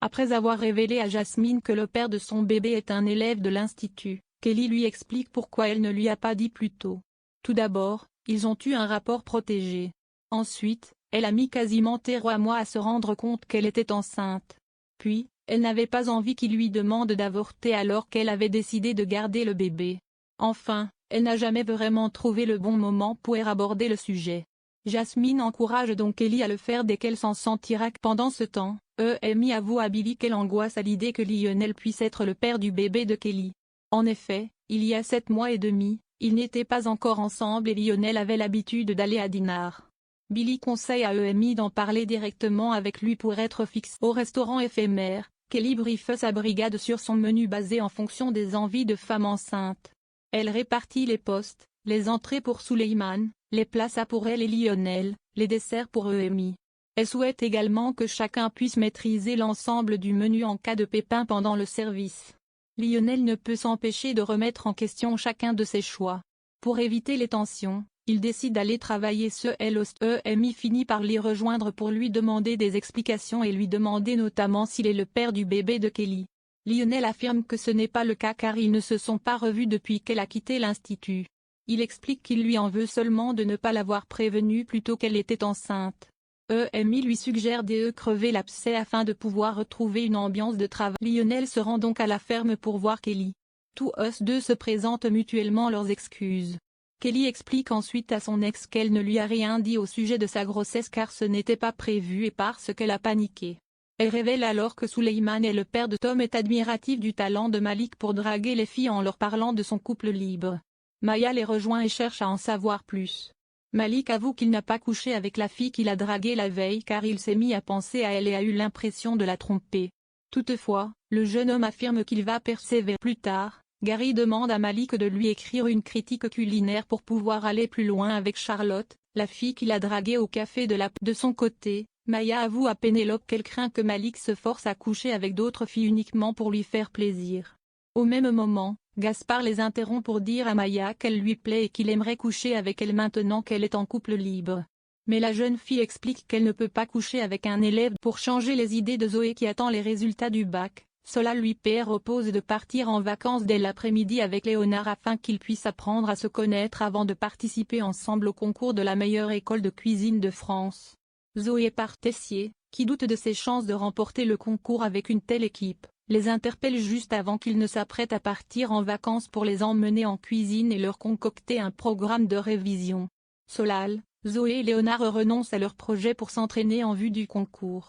Après avoir révélé à Jasmine que le père de son bébé est un élève de l'institut, Kelly lui explique pourquoi elle ne lui a pas dit plus tôt. Tout d'abord, ils ont eu un rapport protégé. Ensuite, elle a mis quasiment 3 mois à se rendre compte qu'elle était enceinte. Puis, elle n'avait pas envie qu'il lui demande d'avorter alors qu'elle avait décidé de garder le bébé. Enfin, elle n'a jamais vraiment trouvé le bon moment pour aborder le sujet. Jasmine encourage donc Kelly à le faire dès qu'elle s'en sentira. Pendant ce temps, Amy avoue à Billy qu'elle angoisse à l'idée que Lionel puisse être le père du bébé de Kelly. En effet, il y a 7 mois et demi, ils n'étaient pas encore ensemble et Lionel avait l'habitude d'aller à Dinard. Billy conseille à Amy d'en parler directement avec lui pour être fixe au restaurant éphémère. Kelly briefe sa brigade sur son menu basé en fonction des envies de femmes enceintes. Elle répartit les postes, les entrées pour Suleiman, les plats pour elle et Lionel, les desserts pour Amy. Elle souhaite également que chacun puisse maîtriser l'ensemble du menu en cas de pépin pendant le service. Lionel ne peut s'empêcher de remettre en question chacun de ses choix. Pour éviter les tensions, il décide d'aller travailler seul. Amy finit par l'y rejoindre pour lui demander des explications et lui demander notamment s'il est le père du bébé de Kelly. Lionel affirme que ce n'est pas le cas car ils ne se sont pas revus depuis qu'elle a quitté l'institut. Il explique qu'il lui en veut seulement de ne pas l'avoir prévenue plus tôt qu'elle était enceinte. Amy lui suggère de crever l'abcès afin de pouvoir retrouver une ambiance de travail. Lionel se rend donc à la ferme pour voir Kelly. Tous deux se présentent mutuellement leurs excuses. Kelly explique ensuite à son ex qu'elle ne lui a rien dit au sujet de sa grossesse car ce n'était pas prévu et parce qu'elle a paniqué. Elle révèle alors que Suleiman est le père de Tom et est admiratif du talent de Malik pour draguer les filles en leur parlant de son couple libre. Maya les rejoint et cherche à en savoir plus. Malik avoue qu'il n'a pas couché avec la fille qu'il a draguée la veille car il s'est mis à penser à elle et a eu l'impression de la tromper. Toutefois, le jeune homme affirme qu'il va persévérer. Plus tard, Gary demande à Malik de lui écrire une critique culinaire pour pouvoir aller plus loin avec Charlotte, la fille qu'il a draguée au café de son côté. Maya avoue à Pénélope qu'elle craint que Malik se force à coucher avec d'autres filles uniquement pour lui faire plaisir. Au même moment, Gaspard les interrompt pour dire à Maya qu'elle lui plaît et qu'il aimerait coucher avec elle maintenant qu'elle est en couple libre. Mais la jeune fille explique qu'elle ne peut pas coucher avec un élève pour changer les idées de Zoé qui attend les résultats du bac. Cela lui propose de partir en vacances dès l'après-midi avec Léonard afin qu'ils puissent apprendre à se connaître avant de participer ensemble au concours de la meilleure école de cuisine de France. Zoé Tessier, qui doute de ses chances de remporter le concours avec une telle équipe, les interpelle juste avant qu'ils ne s'apprêtent à partir en vacances pour les emmener en cuisine et leur concocter un programme de révision. Solal, Zoé et Léonard renoncent à leur projet pour s'entraîner en vue du concours.